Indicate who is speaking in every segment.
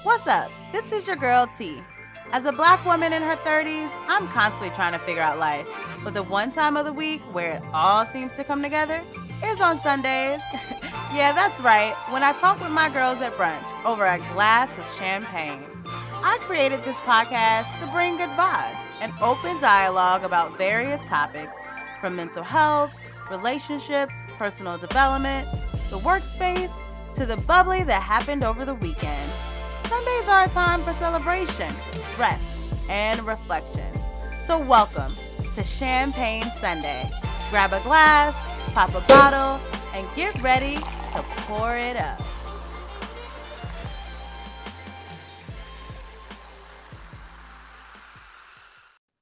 Speaker 1: What's up? This is your girl T. As a black woman in her 30s, I'm constantly trying to figure out life. But the one time of the week where it all seems to come together is on Sundays. Yeah, that's right. When I talk with my girls at brunch over a glass of champagne. I created this podcast to bring good vibes and open dialogue about various topics from mental health, relationships, personal development, the workspace, to the bubbly that happened over the weekend. Sundays are a time for celebration, rest, and reflection. So welcome to Champagne Sunday. Grab a glass, pop a bottle, and get ready to pour it up.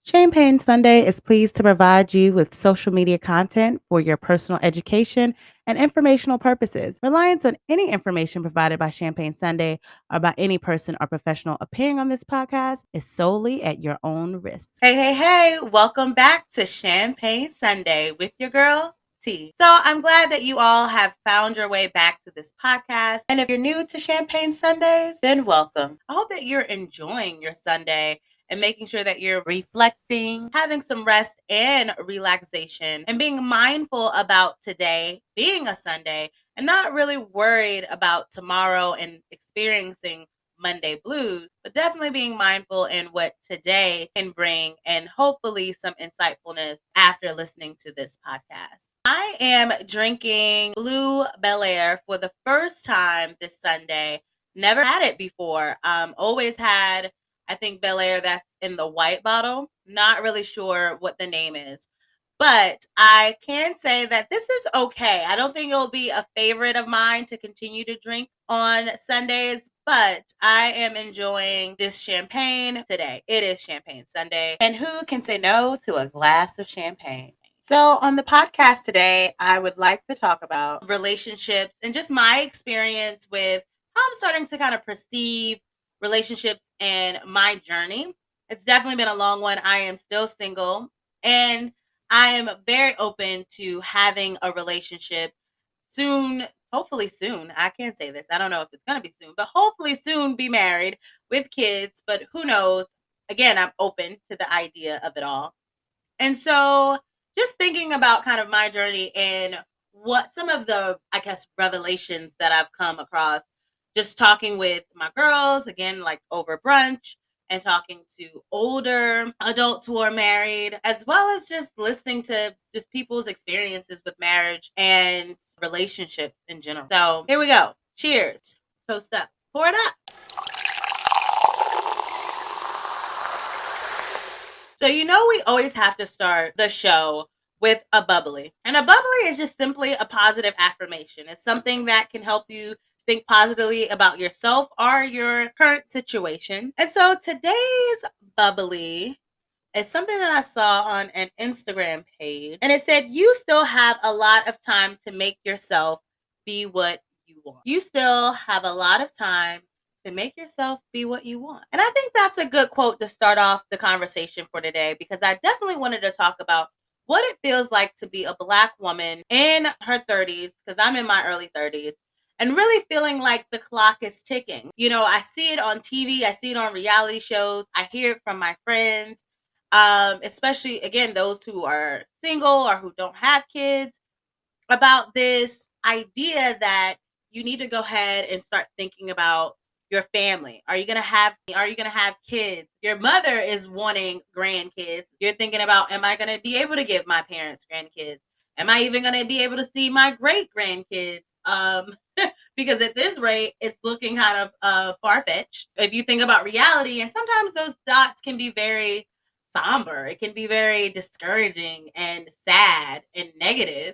Speaker 1: Champagne Sunday is pleased to provide you with social media content for your personal education and informational purposes. Reliance on any information provided by Champagne Sunday or by any person or professional appearing on this podcast is solely at your own risk. Hey, welcome back to Champagne Sunday with your girl, T. So I'm glad that you all have found your way back to this podcast. And if you're new to Champagne Sundays, then welcome. I hope that you're enjoying your Sunday and making sure that you're reflecting, having some rest and relaxation, and being mindful about today being a Sunday and not really worried about tomorrow and experiencing Monday blues, but definitely being mindful in what today can bring and hopefully some insightfulness after listening to this podcast. I am drinking Blue Bel Air for the first time this Sunday. Never had it before. Always had, I think, Bel Air that's in the white bottle. Not really sure what the name is. But I can say that this is okay. I don't think it'll be a favorite of mine to continue to drink on Sundays, but I am enjoying this champagne today. It is Champagne Sunday. And who can say no to a glass of champagne? So, on the podcast today, I would like to talk about relationships and just my experience with how I'm starting to kind of perceive relationships and my journey. It's definitely been a long one. I am still single and I am very open to having a relationship soon, hopefully soon. I can't say this. I don't know if it's going to be soon, but hopefully soon be married with kids. But who knows? Again, I'm open to the idea of it all. And so just thinking about kind of my journey and what some of the, I guess, revelations that I've come across just talking with my girls, again, like over brunch and talking to older adults who are married, as well as just listening to just people's experiences with marriage and relationships in general. So here we go. Cheers. Toast up. Pour it up. So, we always have to start the show with a bubbly. And a bubbly is just simply a positive affirmation. It's something that can help you think positively about yourself or your current situation. And so today's bubbly is something that I saw on an Instagram page. And it said, you still have a lot of time to make yourself be what you want. You still have a lot of time to make yourself be what you want. And I think that's a good quote to start off the conversation for today, because I definitely wanted to talk about what it feels like to be a Black woman in her 30s, because I'm in my early 30s, and really feeling like the clock is ticking. I see it on TV, I see it on reality shows, I hear it from my friends, especially, again, those who are single or who don't have kids, about this idea that you need to go ahead and start thinking about your family. Are you going to have kids? Your mother is wanting grandkids. You're thinking about, am I going to be able to give my parents grandkids? Am I even going to be able to see my great grandkids? Because at this rate, it's looking kind of far-fetched. If you think about reality, and sometimes those thoughts can be very somber. It can be very discouraging and sad and negative.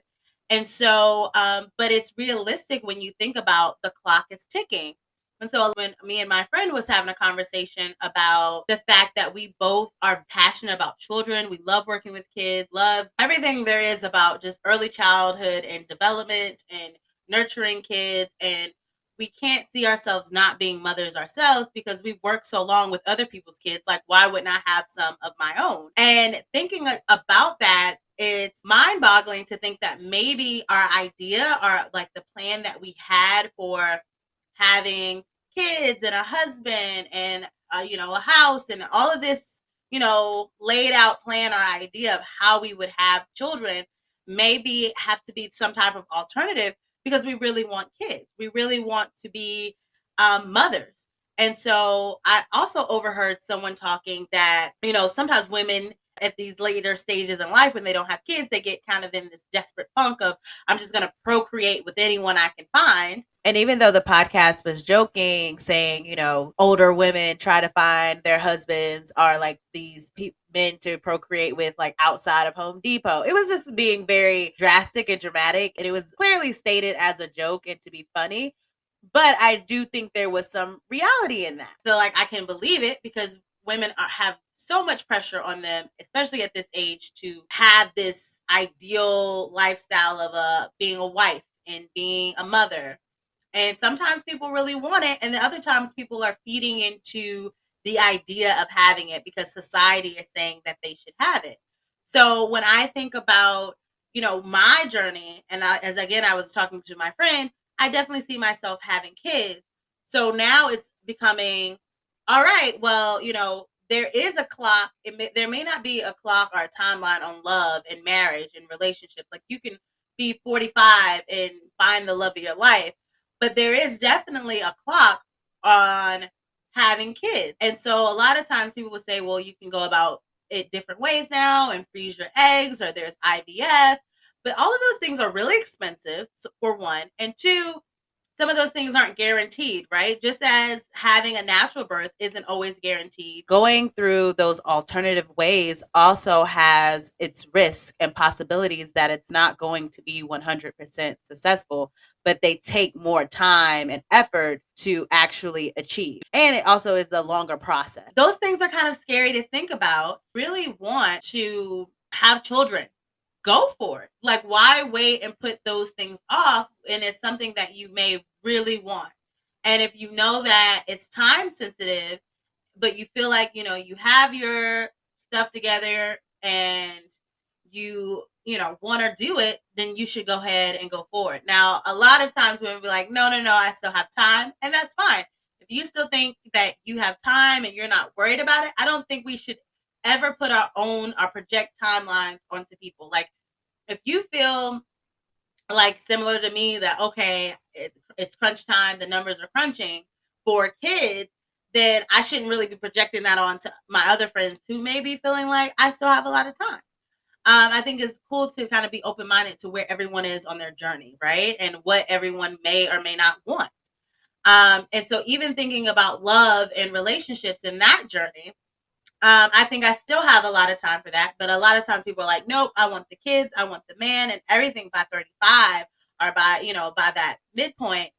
Speaker 1: And so, but it's realistic when you think about the clock is ticking. And so when me and my friend was having a conversation about the fact that we both are passionate about children, we love working with kids, love everything there is about just early childhood and development and nurturing kids. And we can't see ourselves not being mothers ourselves because we work so long with other people's kids. Like, why wouldn't I have some of my own? And thinking about that, it's mind-boggling to think that maybe our idea or like the plan that we had for having kids and a husband and a house and all of this, laid out plan or idea of how we would have children maybe have to be some type of alternative because we really want kids. We really want to be mothers. And so I also overheard someone talking that, sometimes women at these later stages in life when they don't have kids, they get kind of in this desperate funk of, I'm just going to procreate with anyone I can find. And even though the podcast was joking, saying, older women try to find their husbands are like these men to procreate with, like outside of Home Depot, it was just being very drastic and dramatic. And it was clearly stated as a joke and to be funny. But I do think there was some reality in that. I feel like I can believe it because women have so much pressure on them, especially at this age, to have this ideal lifestyle of being a wife and being a mother. And sometimes people really want it, and the other times people are feeding into the idea of having it because society is saying that they should have it. So when I think about, my journey, and as again I was talking to my friend, I definitely see myself having kids. So now it's becoming, all right, well, there is a clock. There may not be a clock or a timeline on love and marriage and relationships. Like you can be 45 and find the love of your life, but there is definitely a clock on having kids. And so a lot of times people would say, well, you can go about it different ways now and freeze your eggs, or there's IVF. But all of those things are really expensive, for one. And two, some of those things aren't guaranteed, right? Just as having a natural birth isn't always guaranteed, going through those alternative ways also has its risks and possibilities that it's not going to be 100% successful, but they take more time and effort to actually achieve. And it also is a longer process. Those things are kind of scary to think about. Really want to have children, go for it. Like, why wait and put those things off? And it's something that you may really want. And if you know that it's time sensitive, but you feel like, you have your stuff together and you want to do it, then you should go ahead and go for it. Now, a lot of times women be like, no, no, no, I still have time. And that's fine. If you still think that you have time and you're not worried about it, I don't think we should ever put our project timelines onto people. Like, if you feel like similar to me that, okay, it's crunch time, the numbers are crunching for kids, then I shouldn't really be projecting that on to my other friends who may be feeling like I still have a lot of time. I think it's cool to kind of be open minded to where everyone is on their journey, right? And what everyone may or may not want. And so, even thinking about love and relationships in that journey, I think I still have a lot of time for that, but a lot of times people are like, nope, I want the kids, I want the man and everything by 35 or by that midpoint.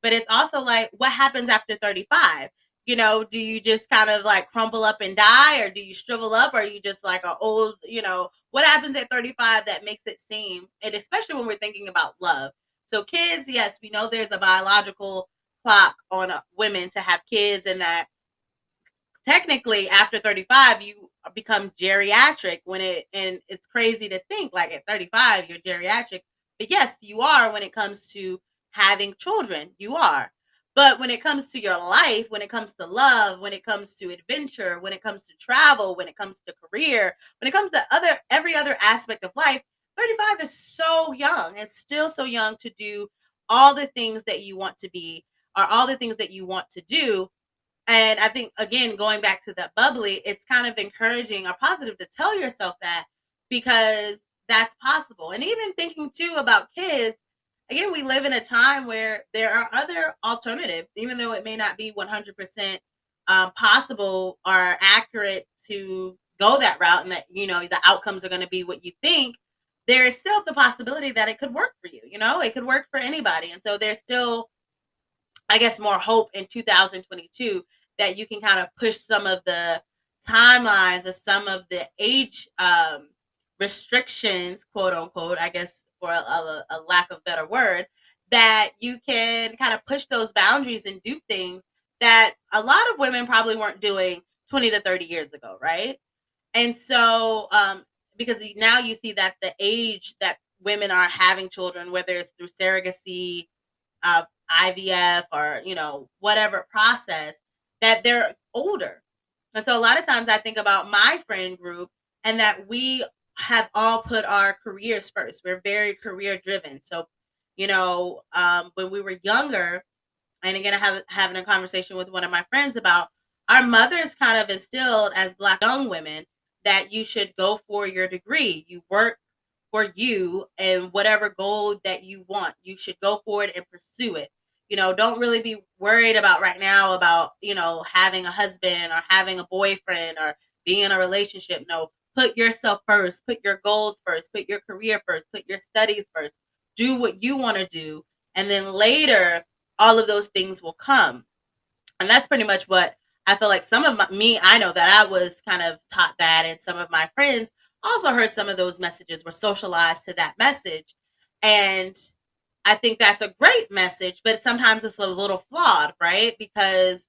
Speaker 1: But it's also like, what happens after 35? Do you just kind of like crumble up and die, or do you shrivel up, or are you just like a old, what happens at 35 that makes it seem, and especially when we're thinking about love. So kids, yes, we know there's a biological clock on women to have kids, and that technically after 35 you become geriatric and it's crazy to think like at 35 you're geriatric, but yes, you are. When it comes to having children, you are. But when it comes to your life, when it comes to love, when it comes to adventure, when it comes to travel, when it comes to career, when it comes to every other aspect of life, 35 is so young. It's still so young to do all the things that you want to be, or all the things that you want to do. And I think, again, going back to that bubbly, it's kind of encouraging or positive to tell yourself that, because that's possible. And even thinking too about kids, again, we live in a time where there are other alternatives, even though it may not be 100% possible or accurate to go that route, and that, the outcomes are going to be what you think. There is still the possibility that it could work for you. It could work for anybody. And so there's still, I guess, more hope in 2022 that you can kind of push some of the timelines or some of the age restrictions, quote unquote, I guess, for a lack of better word, that you can kind of push those boundaries and do things that a lot of women probably weren't doing 20 to 30 years ago, right? And so, because now you see that the age that women are having children, whether it's through surrogacy, IVF or, whatever process, that they're older. And so a lot of times I think about my friend group and that we have all put our careers first. We're very career driven. So, when we were younger, and again, I have having a conversation with one of my friends about our mothers kind of instilled as Black young women that you should go for your degree. You work for you and whatever goal that you want, you should go for it and pursue it. Don't really be worried about right now about, having a husband or having a boyfriend or being in a relationship. No, put yourself first, put your goals first, put your career first, put your studies first, do what you want to do. And then later, all of those things will come. And that's pretty much what I feel like I know that I was kind of taught that, and some of my friends also heard some of those messages, were socialized to that message. And I think that's a great message, but sometimes it's a little flawed, right? Because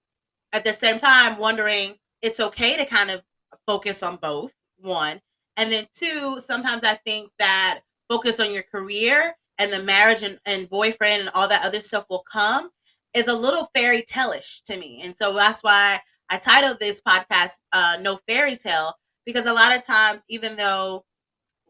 Speaker 1: at the same time, wondering, it's okay to kind of focus on both, one. And then two, sometimes I think that focus on your career and the marriage and boyfriend and all that other stuff will come is a little fairy tale-ish to me. And so that's why I titled this podcast No Fairy Tale, because a lot of times, even though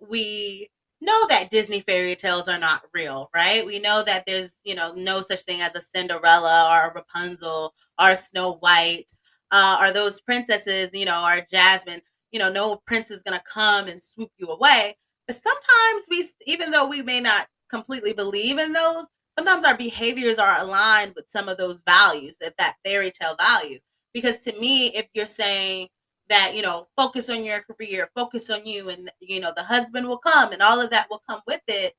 Speaker 1: we know that Disney fairy tales are not real, right? We know that there's, no such thing as a Cinderella or a Rapunzel or a Snow White, or those princesses, or Jasmine. No prince is going to come and swoop you away. But sometimes even though we may not completely believe in those, sometimes our behaviors are aligned with some of those values, that fairy tale value. Because to me, if you're saying, that focus on your career, focus on you, and the husband will come and all of that will come with it,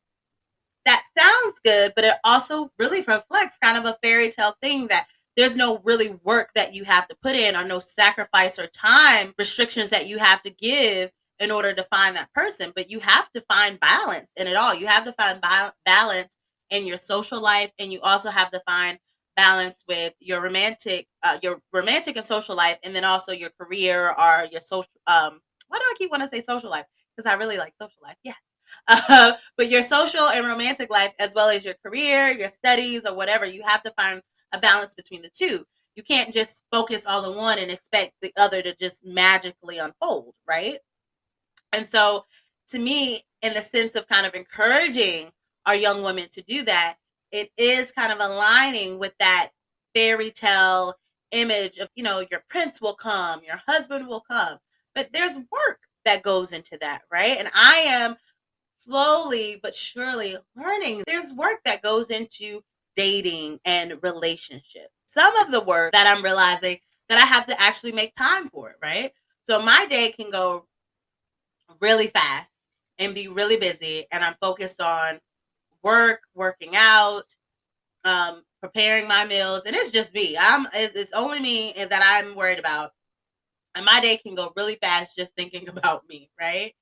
Speaker 1: that sounds good, but it also really reflects kind of a fairy tale thing, that there's no really work that you have to put in, or no sacrifice or time restrictions that you have to give in order to find that person. But you have to find balance in it all. You have to find balance in your social life, and you also have to find balance with your romantic and social life, and then also your career or your social. Why do I keep want to say social life? Because I really like social life. Yeah. But your social and romantic life, as well as your career, your studies, or whatever, you have to find a balance between the two. You can't just focus all on one and expect the other to just magically unfold, right? And so, to me, in the sense of kind of encouraging our young women to do that, it is kind of aligning with that fairy tale image of, your prince will come, your husband will come. But there's work that goes into that, right? And I am slowly but surely learning there's work that goes into dating and relationship. Some of the work that I'm realizing that I have to actually make time for it, right? So my day can go really fast and be really busy, and I'm focused on work, working out, preparing my meals, and it's just me. It's only me and that I'm worried about. And my day can go really fast just thinking about me, right?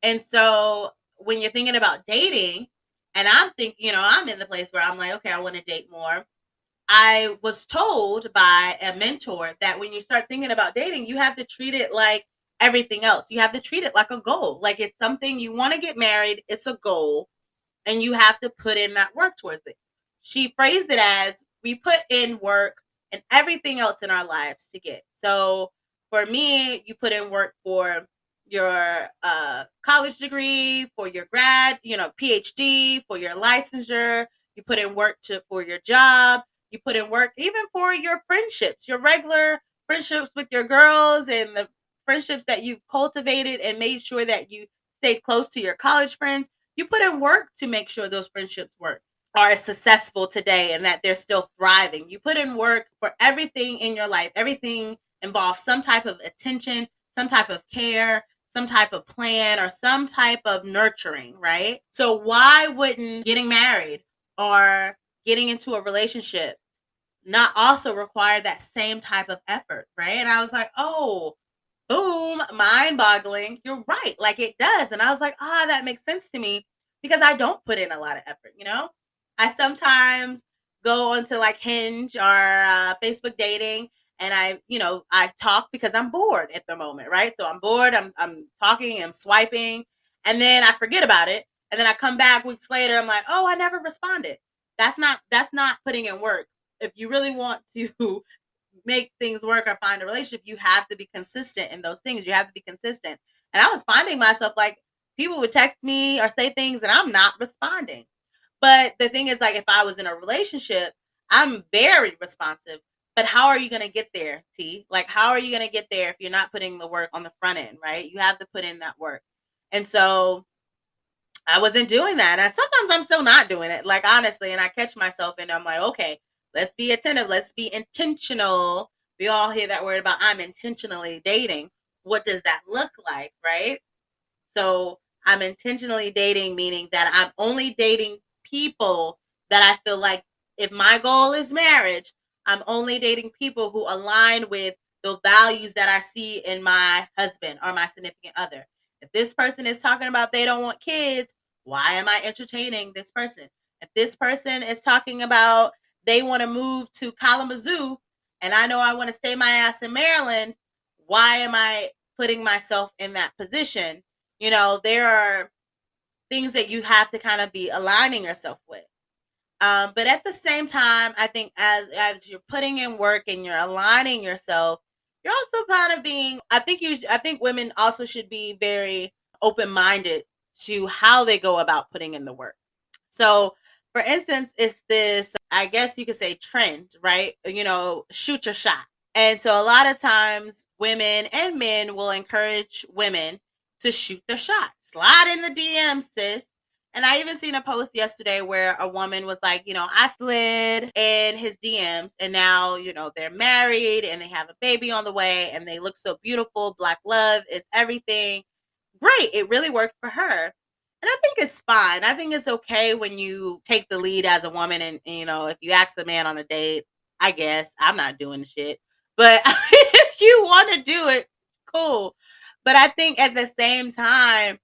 Speaker 1: And so when you're thinking about dating, and I'm thinking, I'm in the place where I'm like, okay, I want to date more. I was told by a mentor that when you start thinking about dating, you have to treat it like everything else. You have to treat it like a goal. Like it's something you want to get married, it's a goal, and you have to put in that work towards it. She phrased it as, we put in work and everything else in our lives to get. So for me, you put in work for your college degree, for your grad, PhD, for your licensure. You put in work for your job. You put in work even for your friendships, your regular friendships with your girls, and the friendships that you've cultivated and made sure that you stayed close to your college friends. You put in work to make sure those friendships are successful today and that they're still thriving. You put in work for everything in your life. Everything involves some type of attention, some type of care, some type of plan, or some type of nurturing, right? So why wouldn't getting married or getting into a relationship not also require that same type of effort, right? And I was like, oh, boom, mind boggling. You're right. Like it does. And I was like, that makes sense to me because I don't put in a lot of effort. I sometimes go onto like Hinge or Facebook dating, and I talk because I'm bored at the moment, right? So I'm bored. I'm talking, I'm swiping, and then I forget about it. And then I come back weeks later. I'm like, oh, I never responded. That's not putting in work. If you really want to make things work or find a relationship, you have to be consistent in those things. You have to be consistent. And I was finding myself like people would text me or say things and I'm not responding. But the thing is, like, if I was in a relationship, I'm very responsive. But how are you going to get there, T? Like, how are you going to get there if you're not putting the work on the front end, right? You have to put in that work. And so I wasn't doing that. And sometimes I'm still not doing it, like, honestly. And I catch myself and I'm like, okay, let's be attentive. Let's be intentional. We all hear that word about I'm intentionally dating. What does that look like, right? So I'm intentionally dating, meaning that I'm only dating people that I feel like if my goal is marriage, I'm only dating people who align with the values that I see in my husband or my significant other. If this person is talking about they don't want kids, why am I entertaining this person? If this person is talking about they want to move to Kalamazoo and I know I want to stay my ass in Maryland, why am I putting myself in that position? There are things that you have to kind of be aligning yourself with. But at the same time, I think as you're putting in work and you're aligning yourself, you're also kind of being. I think women also should be very open minded to how they go about putting in the work. So, for instance, it's this. I guess you could say trend, right? Shoot your shot. And so a lot of times women and men will encourage women to shoot their shot. Slide in the DM, sis. And I even seen a post yesterday where a woman was like, I slid in his DMs and now, they're married and they have a baby on the way and they look so beautiful. Black love is everything. Great. It really worked for her. And I think it's fine. I think it's okay when you take the lead as a woman and, if you ask a man on a date, I guess I'm not doing the shit. But if you want to do it, cool. But I think at the same time,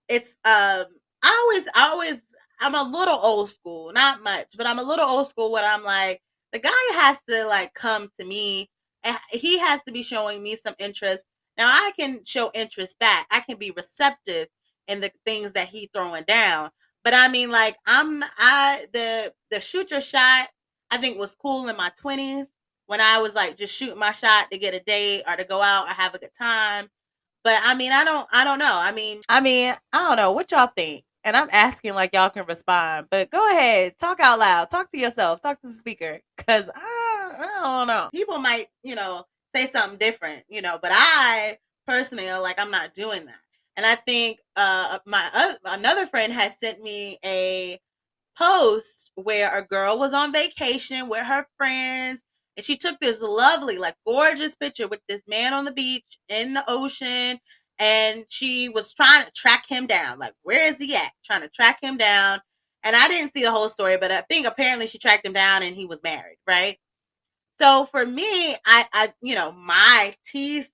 Speaker 1: it's I always I'm a little old school, not much, but I'm a little old school when I'm like the guy has to like come to me and he has to be showing me some interest. Now I can show interest back. I can be receptive in the things that he throwing down. But I mean like the shoot your shot I think was cool in my 20s when I was like just shooting my shot to get a date or to go out or have a good time. But I mean, I don't know. I don't know what y'all think. And I'm asking like y'all can respond. But go ahead, talk out loud. Talk to yourself. Talk to the speaker. Cause I don't know. People might, say something different, but I personally are like I'm not doing that. And I think my another friend has sent me a post where a girl was on vacation with her friends and she took this lovely like gorgeous picture with this man on the beach in the ocean and she was trying to track him down like where is he at trying to track him down and I didn't see the whole story but I think apparently she tracked him down and he was married, right? So for me I my T's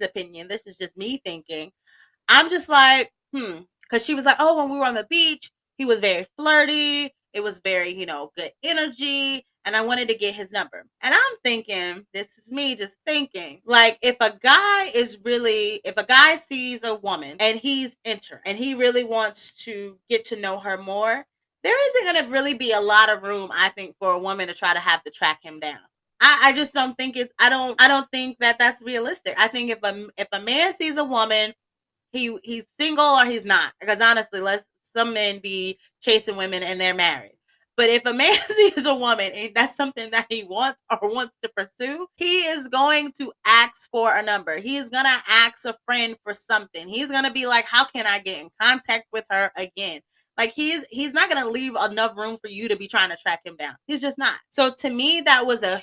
Speaker 1: opinion, this is just me thinking, I'm just like, because she was like, oh, when we were on the beach, he was very flirty. It was very, good energy. And I wanted to get his number. And I'm thinking, this is me just thinking, like, if a guy sees a woman and he's interested and he really wants to get to know her more, there isn't going to really be a lot of room, I think, for a woman to try to have to track him down. I just don't think I don't think that that's realistic. I think if a man sees a woman he's single or he's not. Because honestly, let's some men be chasing women and they're married. But if a man sees a woman and that's something that he wants or wants to pursue, he is going to ask for a number. He's going to ask a friend for something. He's going to be like, how can I get in contact with her again? Like he's not going to leave enough room for you to be trying to track him down. He's just not. So to me, that was a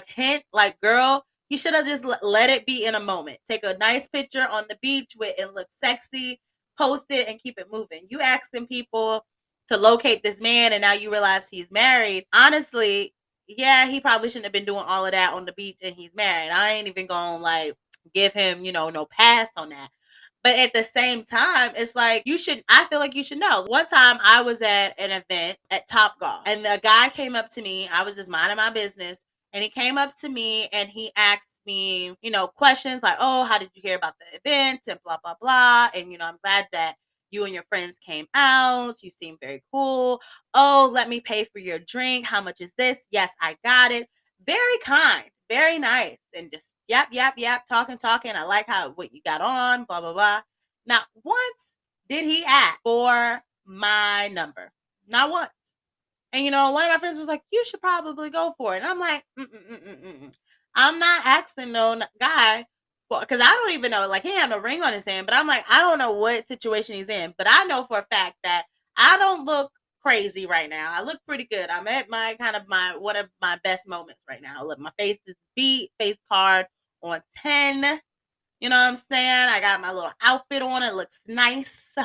Speaker 1: hint like, girl, you should have just let it be in a moment. Take a nice picture on the beach with it looks sexy, post it, and keep it moving. You asking people to locate this man, and now you realize he's married. Honestly, yeah, he probably shouldn't have been doing all of that on the beach, and he's married. I ain't even gonna like give him, no pass on that. But at the same time, it's like I feel like you should know. One time I was at an event at Top Golf and the guy came up to me. I was just minding my business. And he came up to me and he asked me, questions like, oh, how did you hear about the event? And blah, blah, blah. And, I'm glad that, You and your friends came out. You seem very cool. Oh, let me pay for your drink. How much is this? Yes, I got it. Very kind, very nice. And just yap, talking. I like how what you got on, blah, blah, blah. Not once did he ask for my number. Not once. And one of my friends was like, "You should probably go for it." And I'm like, I'm not asking no guy, because I don't even know. Like, he had no ring on his hand, but I'm like, I don't know what situation he's in, but I know for a fact that I don't look crazy right now. I look pretty good. I'm at my one of my best moments right now. Look, my face is beat, face card on 10. You know what I'm saying? I got my little outfit on. It looks nice.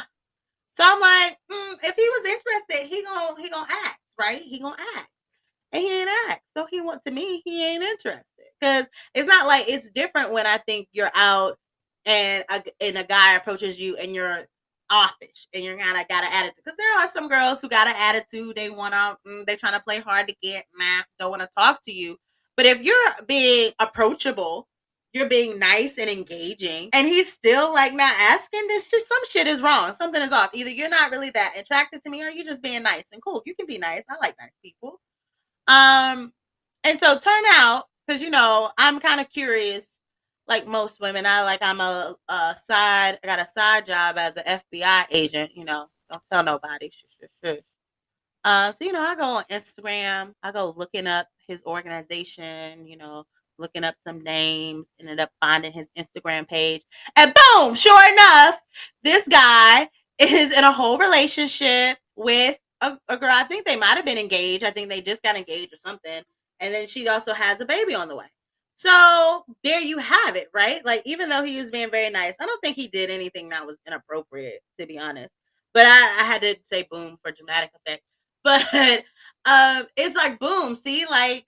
Speaker 1: So I'm like, if he was interested, he gonna ask, right? He gonna ask, and he ain't asked. So he went to me. He ain't interested, because it's not like it's different when I think you're out and a guy approaches you and you're offish and you're kind of got an attitude. Because there are some girls who got an attitude. They want to, they trying to play hard to get, don't want to talk to you. But if you're being approachable, you're being nice and engaging, and he's still like not asking, there's just some shit is wrong. Something is off. Either you're not really that attracted to me, or you're just being nice and cool. You can be nice. I like nice people. Um, and so turn out, because I'm kind of curious, like most women. I got a side job as an FBI agent. Don't tell nobody. Shush, shush, shush. So I go on Instagram. I go looking up his organization. Looking up some names. Ended up finding his Instagram page, and boom! Sure enough, this guy is in a whole relationship with a girl. I think they might have been engaged. I think they just got engaged or something. And then she also has a baby on the way. So there you have it, right? Like, even though he was being very nice, I don't think he did anything that was inappropriate, to be honest. But I had to say boom for dramatic effect. But it's like boom, see, like,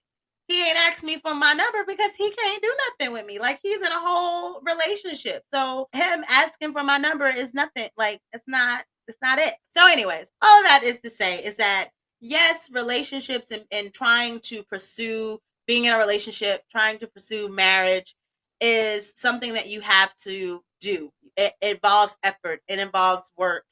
Speaker 1: he ain't asked me for my number because he can't do nothing with me. Like, he's in a whole relationship. So him asking for my number is nothing. Like, it's not it. So anyways, all that is to say is that yes, relationships and trying to pursue being in a relationship, trying to pursue marriage is something that you have to do. It involves effort. It involves work.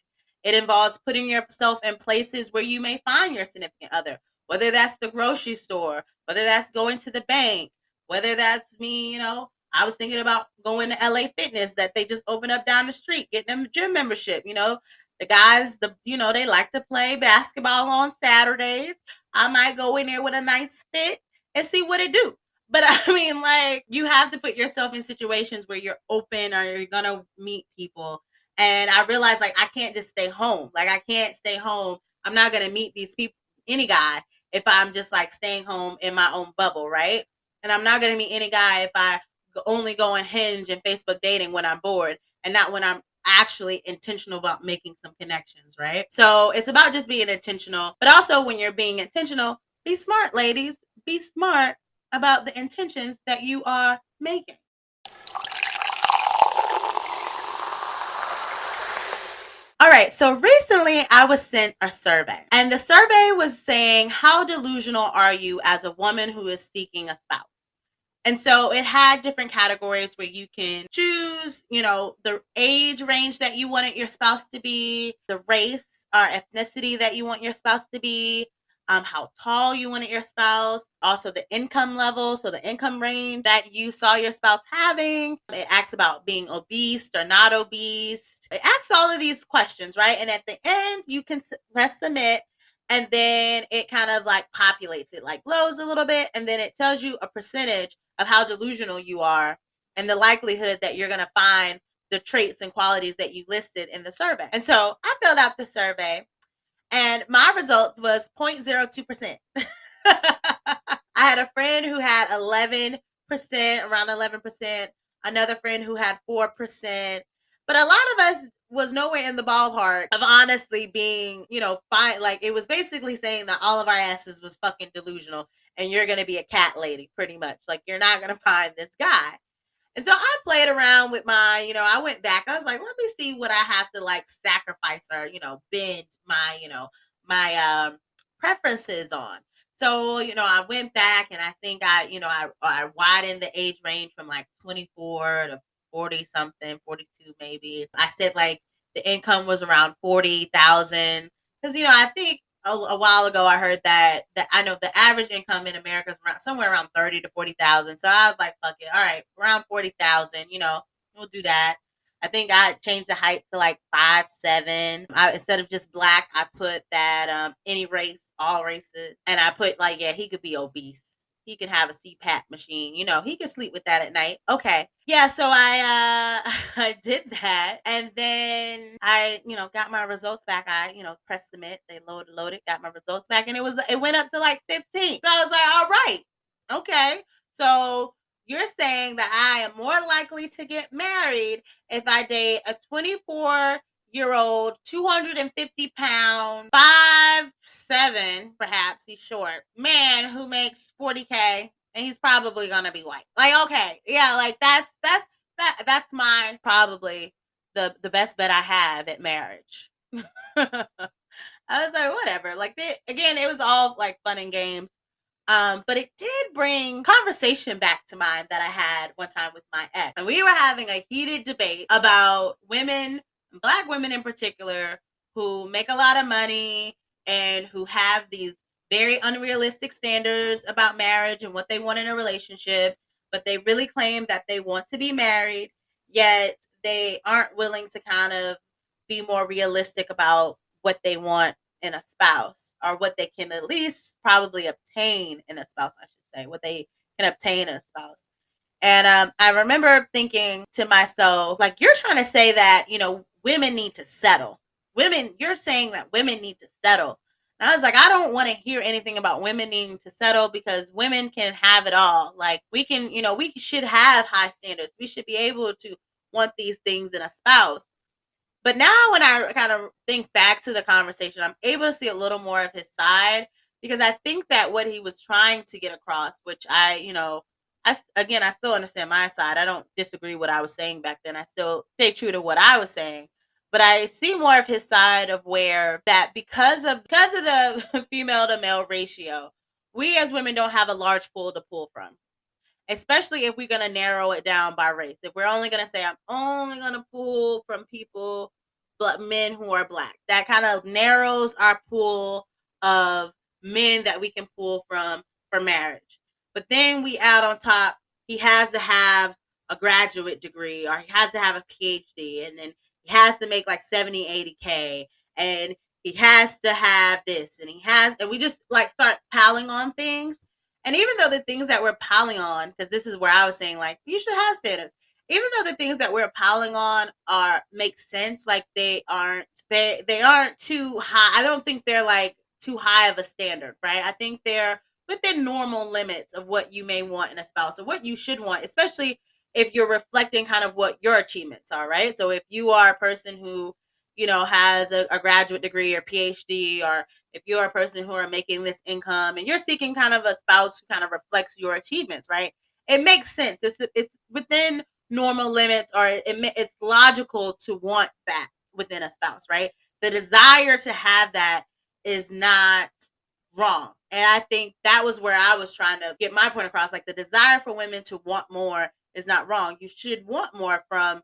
Speaker 1: It involves putting yourself in places where you may find your significant other, whether that's the grocery store, whether that's going to the bank, whether that's me, I was thinking about going to LA Fitness that they just opened up down the street, getting them gym membership. The guys, they like to play basketball on Saturdays. I might go in there with a nice fit and see what it do. But I mean, like, you have to put yourself in situations where you're open or you're gonna meet people. And I realized, like, I can't just stay home. Like, I can't stay home. I'm not gonna meet these people, any guy, if I'm just like staying home in my own bubble, right? And I'm not gonna meet any guy if I only go on Hinge and Facebook dating when I'm bored, and not when I'm actually intentional about making some connections, right? So it's about just being intentional. But also, when you're being intentional, be smart, ladies. Be smart about the intentions that you are making. All right, so recently I was sent a survey, and the survey was saying, how delusional are you as a woman who is seeking a spouse? And so it had different categories where you can choose, the age range that you wanted your spouse to be, the race or ethnicity that you want your spouse to be, how tall you wanted your spouse, also the income level, so the income range that you saw your spouse having. It asks about being obese or not obese. It asks all of these questions, right? And at the end, you can press submit, and then it kind of like populates it, like loads a little bit, and then it tells you a percentage of how delusional you are and the likelihood that you're going to find the traits and qualities that you listed in the survey. And so I filled out the survey, and my results was 0.02%. I had a friend who had 11%, around 11%, another friend who had 4%. But a lot of us was nowhere in the ballpark of honestly being, fine. Like, it was basically saying that all of our asses was fucking delusional and you're going to be a cat lady, pretty much. Like, you're not going to find this guy. And so I played around with my, I went back. I was like, let me see what I have to like sacrifice or, bend my, my preferences on. So, I went back and I think I widened the age range from like 24 to 40 something, 42 maybe. I said like the income was around 40,000. Because I think a while ago I heard that I know the average income in America is around, somewhere around 30 to 40,000. So I was like, fuck it, all right, around 40,000. We'll do that. I think I changed the height to like 5'7". Instead of just black, I put that any race, all races, and I put like, yeah, he could be obese. He can have a CPAP machine. He can sleep with that at night. Okay, yeah. So I I did that, and then I got my results back. I pressed submit. They loaded, got my results back, and it went up to like 15. So I was like, all right, okay. So you're saying that I am more likely to get married if I date a 24-year-old, 250-pound, 5'7", perhaps he's short, man who makes 40K, and he's probably gonna be white. Like, okay, yeah, like that's my probably the best bet I have at marriage. I was like, whatever. Like, again, it was all like fun and games. But it did bring conversation back to mind that I had one time with my ex. And we were having a heated debate about women, Black women in particular, who make a lot of money and who have these very unrealistic standards about marriage and what they want in a relationship, but they really claim that they want to be married, yet they aren't willing to kind of be more realistic about what they want in a spouse, or what they can at least probably obtain in a spouse, I should say, what they can obtain in a spouse. And I remember thinking to myself, like, you're trying to say that, women need to settle. You're saying that women need to settle. And I was like, I don't want to hear anything about women needing to settle, because women can have it all. Like, we can, we should have high standards. We should be able to want these things in a spouse. But now when I kind of think back to the conversation, I'm able to see a little more of his side, because I think that what he was trying to get across, which I still understand my side. I don't disagree with what I was saying back then. I still stay true to what I was saying. But I see more of his side of where that because of the female to male ratio, we as women don't have a large pool to pull from, especially if we're going to narrow it down by race. If we're only going to say, I'm only going to pull from people, but men who are Black, that kind of narrows our pool of men that we can pull from for marriage. But then we add on top, he has to have a graduate degree, or he has to have a PhD, and then he has to make like 70, 80K, and he has to have this, and we just like start piling on things. And even though the things that we're piling on, because this is where I was saying, like, you should have standards. Even though the things that we're piling on make sense, like they aren't too high. I don't think they're like too high of a standard, right? I think they're within normal limits of what you may want in a spouse, or what you should want, especially if you're reflecting kind of what your achievements are, right? So if you are a person who, has a graduate degree or PhD, or if you're a person who are making this income and you're seeking kind of a spouse who kind of reflects your achievements, right? It makes sense. It's within normal limits, or it's logical to want that within a spouse, right? The desire to have that is not wrong. And I think that was where I was trying to get my point across. Like, the desire for women to want more is not wrong. You should want more from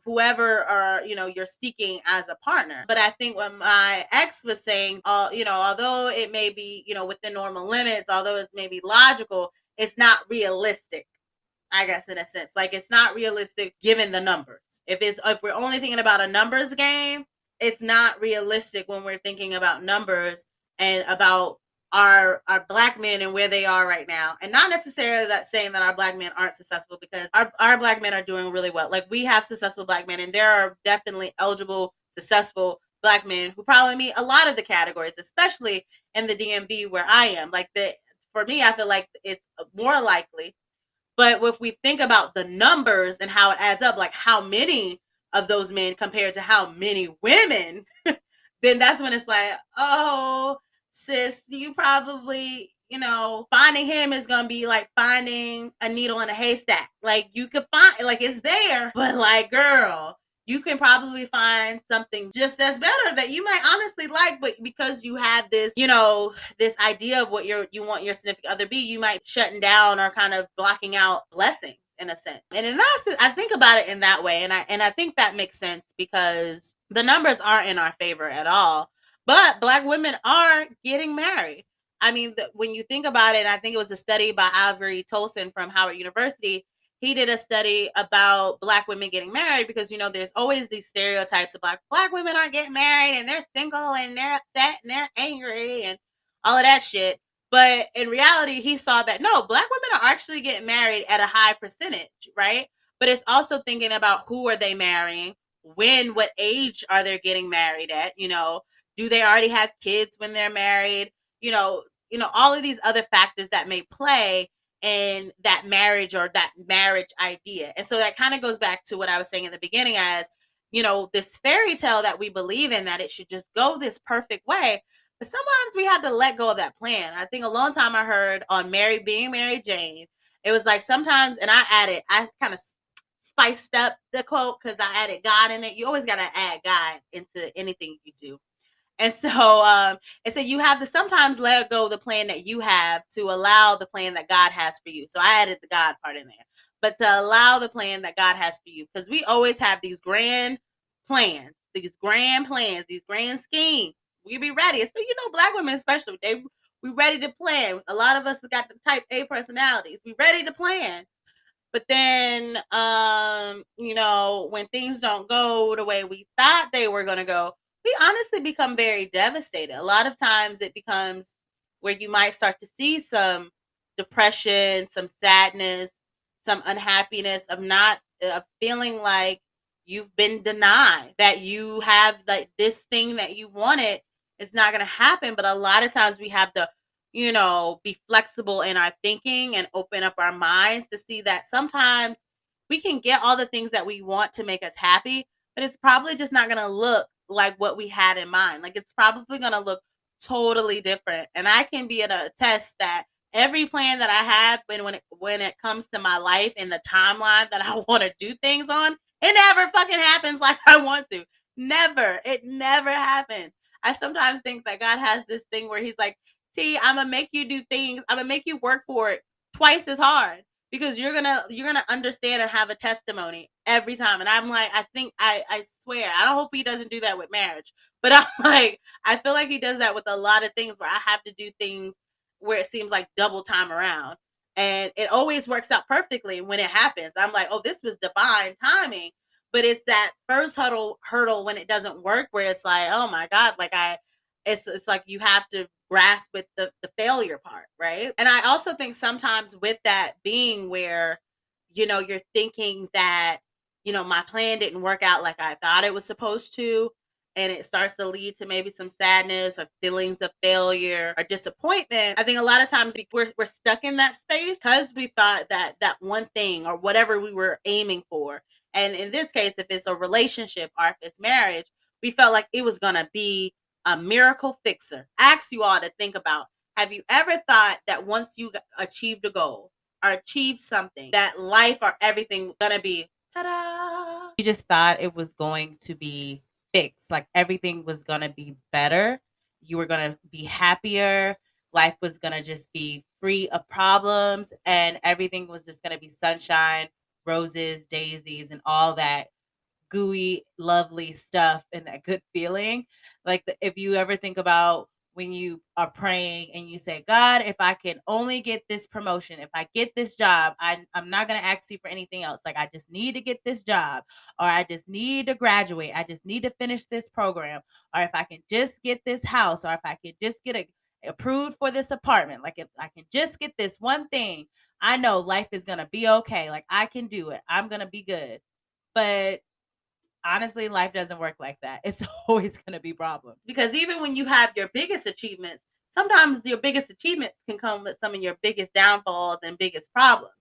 Speaker 1: whoever you're seeking as a partner. But I think what my ex was saying, although it may be within normal limits, although it may be logical, it's not realistic, I guess, in a sense. Like, it's not realistic given the numbers. If we're only thinking about a numbers game, it's not realistic when we're thinking about numbers and about our Black men and where they are right now. And not necessarily that saying that our Black men aren't successful, because our Black men are doing really well. Like, we have successful Black men, and there are definitely eligible, successful Black men who probably meet a lot of the categories, especially in the DMV where I am. Like, for me, I feel like it's more likely. But if we think about the numbers and how it adds up, like how many of those men compared to how many women, then that's when it's like, oh, sis, you probably, finding him is going to be like finding a needle in a haystack. Like, you could find, like, it's there, but like, girl, you can probably find something just as better that you might honestly like, but because you have this, this idea of what you want your significant other be, you might shutting down or kind of blocking out blessings in a sense. And in that sense, I think about it in that way, and I think that makes sense because the numbers aren't in our favor at all. But Black women are getting married. I mean, when you think about it, I think it was a study by Avery Tolson from Howard University. He did a study about Black women getting married because there's always these stereotypes of Black women aren't getting married and they're single and they're upset and they're angry and all of that shit. But in reality, he saw that no, Black women are actually getting married at a high percentage, right? But it's also thinking about who are they marrying, when, what age are they getting married at? Do they already have kids when they're married? All of these other factors that may play in that marriage or that marriage idea. And so that kind of goes back to what I was saying in the beginning as, this fairy tale that we believe in, that it should just go this perfect way. But sometimes we have to let go of that plan. I think a long time I heard on being Mary Jane, it was like sometimes, and I kind of spiced up the quote because I added God in it. You always got to add God into anything you do. And so you have to sometimes let go of the plan that you have to allow the plan that God has for you. So I added the God part in there, but to allow the plan that God has for you, because we always have these grand these grand schemes. We be ready, especially Black women especially. We ready to plan. A lot of us have got the type A personalities. We ready to plan. But then, when things don't go the way we thought they were going to go, we honestly become very devastated. A lot of times it becomes where you might start to see some depression, some sadness, some unhappiness of not feeling like you've been denied, that you have like this thing that you wanted is not going to happen. But a lot of times we have to be flexible in our thinking and open up our minds to see that sometimes we can get all the things that we want to make us happy, but it's probably just not going to look like what we had in mind. Like it's probably going to look totally different. And I can be able to attest that every plan that I have when it comes to my life and the timeline that I want to do things on, it never fucking happens like I want to. Never. It never happens. I sometimes think that God has this thing where he's like, T, I'm gonna make you do things. I'm gonna make you work for it twice as hard because you're gonna understand and have a testimony every time. And I'm like, I swear, I don't hope he doesn't do that with marriage, but I'm like, I feel like he does that with a lot of things where I have to do things where it seems like double time around, and it always works out perfectly when it happens. I'm like, oh, this was divine timing. But it's that first hurdle when it doesn't work, where it's like, oh my God, it's like you have to grasp with the failure part, right? And I also think sometimes with that being where you're thinking that my plan didn't work out like I thought it was supposed to, and it starts to lead to maybe some sadness or feelings of failure or disappointment. I think a lot of times we're stuck in that space because we thought that one thing or whatever we were aiming for, and in this case if it's a relationship or if it's marriage, we felt like it was going to be a miracle fixer. Ask you all to think about, have you ever thought that once you achieved a goal or achieved something, that life or everything gonna be ta-da? You just thought it was going to be fixed, like everything was gonna be better. You were gonna be happier. Life was gonna just be free of problems, and everything was just gonna be sunshine, roses, daisies, and all that gooey, lovely stuff and that good feeling. Like if you ever think about when you are praying and you say, God, if I can only get this promotion, if I get this job, I'm not going to ask you for anything else. Like I just need to get this job, or I just need to graduate. I just need to finish this program. Or if I can just get this house, or if I can just get approved for this apartment, like if I can just get this one thing, I know life is going to be okay. Like I can do it. I'm going to be good. But honestly, life doesn't work like that. It's always going to be problems. Because even when you have your biggest achievements, sometimes your biggest achievements can come with some of your biggest downfalls and biggest problems.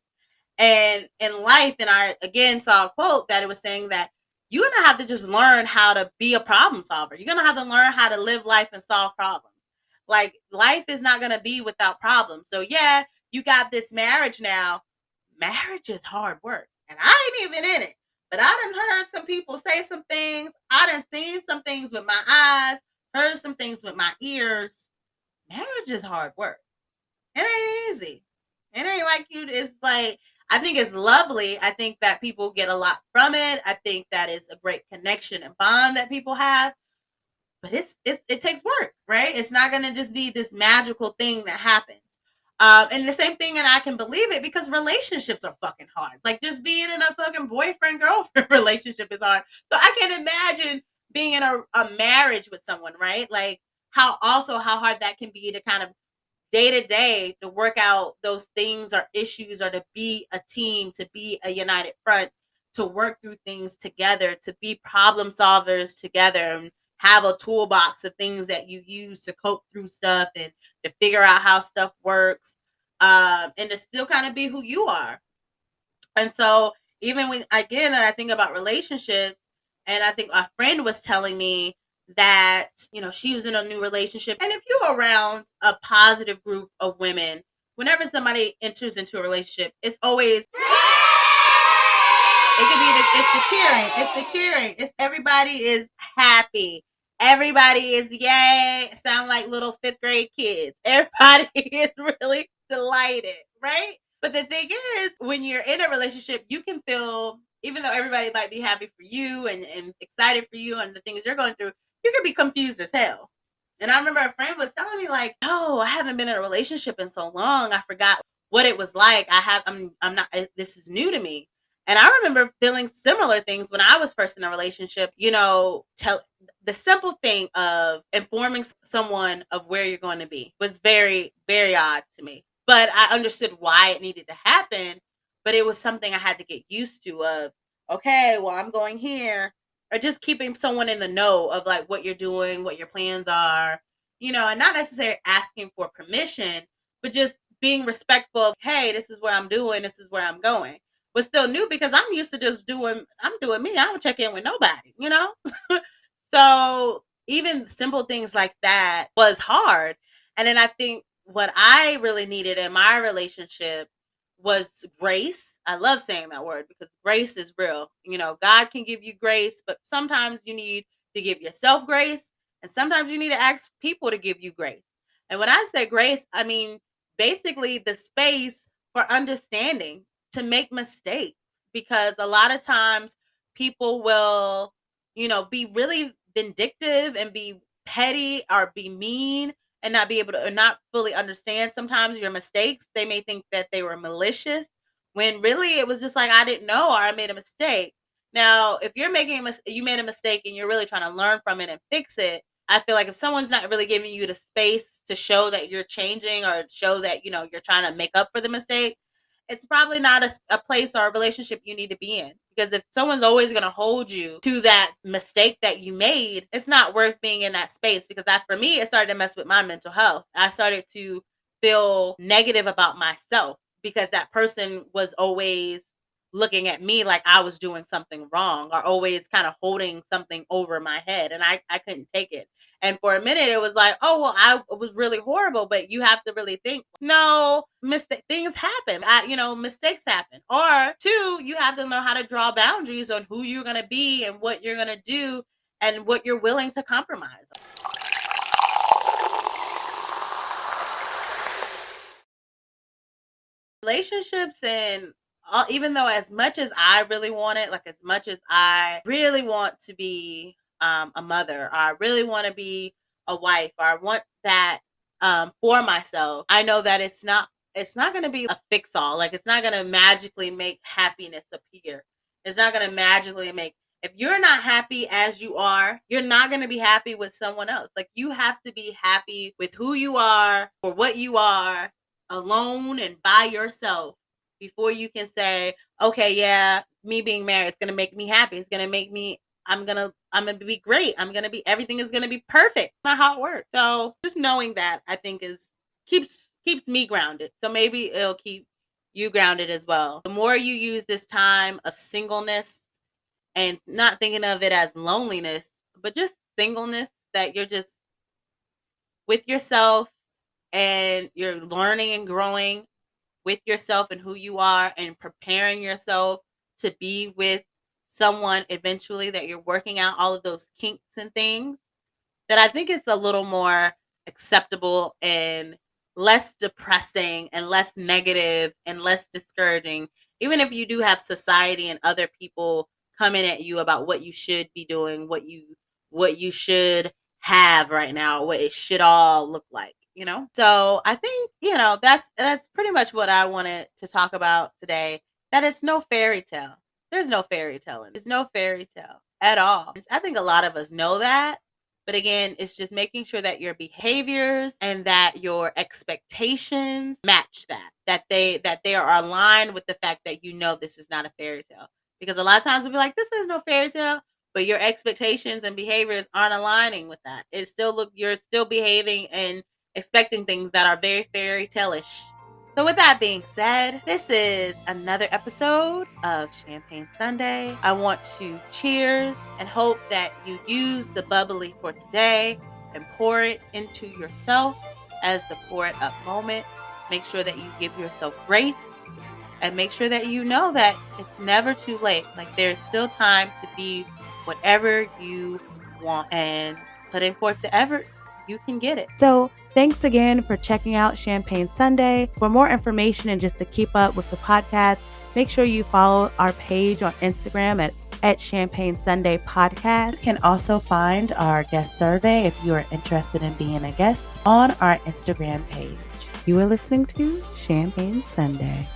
Speaker 1: And in life, and I again saw a quote that it was saying that you're going to have to just learn how to be a problem solver. You're going to have to learn how to live life and solve problems. Like life is not going to be without problems. So yeah, you got this marriage now. Marriage is hard work. And I ain't even in it. But I done heard some people say some things. I done seen some things with my eyes, heard some things with my ears. Marriage is hard work. It ain't easy. It ain't like it's like I think it's lovely. I think that people get a lot from it. I think that is a great connection and bond that people have. But it takes work, right? It's not gonna just be this magical thing that happens. And the same thing, and I can believe it because relationships are fucking hard. Like just being in a fucking boyfriend girlfriend relationship is hard. So I can't imagine being in a marriage with someone, right? Like how hard that can be to kind of day to day to work out those things or issues or to be a team, to be a united front, to work through things together, to be problem solvers together and have a toolbox of things that you use to cope through stuff and to figure out how stuff works, and to still kind of be who you are. And so even when again I think about relationships, and I think a friend was telling me that she was in a new relationship, and if you're around a positive group of women, whenever somebody enters into a relationship, it's always it could be it's the cheering, it's everybody is happy. Everybody is yay, sound like little fifth grade kids. Everybody is really delighted, right? But the thing is, when you're in a relationship, you can feel, even though everybody might be happy for you and excited for you and the things you're going through, you can be confused as hell. And I remember a friend was telling me, like, oh, I haven't been in a relationship in so long. I forgot what it was like. I'm not, this is new to me. And I remember feeling similar things when I was first in a relationship, tell the simple thing of informing someone of where you're going to be was very, very odd to me. But I understood why it needed to happen. But it was something I had to get used to of, okay, well, I'm going here. Or just keeping someone in the know of like what you're doing, what your plans are, and not necessarily asking for permission, but just being respectful of, hey, this is where I'm doing, this is where I'm going. But still new because I'm used to just I'm doing me. I don't check in with nobody. So even simple things like that was hard. And then I think what I really needed in my relationship was grace. I love saying that word because grace is real. God can give you grace, but sometimes you need to give yourself grace, and sometimes you need to ask people to give you grace. And when I say grace, I mean basically the space for understanding, to make mistakes, because a lot of times people will be really vindictive and be petty or be mean and not be able to or not fully understand sometimes your mistakes. They may think that they were malicious when really it was just like, I didn't know, or I made a mistake. Now, if you're making you made a mistake and you're really trying to learn from it and fix it, I feel like if someone's not really giving you the space to show that you're changing or show that you're trying to make up for the mistake, it's probably not a place or a relationship you need to be in. Because if someone's always going to hold you to that mistake that you made, it's not worth being in that space. Because that, for me, it started to mess with my mental health. I started to feel negative about myself because that person was always looking at me like I was doing something wrong, or always kind of holding something over my head. And I couldn't take it. And for a minute, it was like, oh, well, I was really horrible. But you have to really think, no, things happen. Mistakes happen. Or two, you have to know how to draw boundaries on who you're going to be and what you're going to do and what you're willing to compromise on. Relationships, and even though as much as I really want it, like as much as I really want to be a mother, or I really want to be a wife, or I want that for myself, I know that it's not going to be a fix all. Like it's not going to magically make happiness appear. It's not going to magically make, if you're not happy as you are, you're not going to be happy with someone else. Like you have to be happy with who you are, for what you are, alone and by yourself, before you can say, okay, yeah, me being married is going to make me happy. It's going to make me, I'm going to be great. Everything is going to be perfect. Not how it works. So just knowing that, I think keeps me grounded. So maybe it'll keep you grounded as well. The more you use this time of singleness, and not thinking of it as loneliness, but just singleness, that you're just with yourself and you're learning and growing with yourself and who you are, and preparing yourself to be with someone eventually, that you're working out all of those kinks and things, that I think is a little more acceptable and less depressing and less negative and less discouraging, Even if you do have society and other people coming at you about what you should be doing, what you should have right now, what it should all look like. So I think, that's pretty much what I wanted to talk about today. That it's no fairy tale. There's no fairy tale. There's no fairy tale at all. I think a lot of us know that. But again, it's just making sure that your behaviors and that your expectations match that they are aligned with the fact that this is not a fairy tale. Because a lot of times we'll be like, this is no fairy tale, but your expectations and behaviors aren't aligning with that. You're still behaving and expecting things that are very fairy tale-ish. So with that being said, this is another episode of Champagne Sunday. I want to cheers and hope that you use the bubbly for today and pour it into yourself as the pour it up moment. Make sure that you give yourself grace and make sure that you know that it's never too late. Like there's still time to be whatever you want and putting forth the effort, you can get it. So thanks again for checking out Champagne Sunday. For more information and just to keep up with the podcast, make sure you follow our page on Instagram at Champagne Sunday Podcast. You can also find our guest survey if you are interested in being a guest on our Instagram page. You are listening to Champagne Sunday.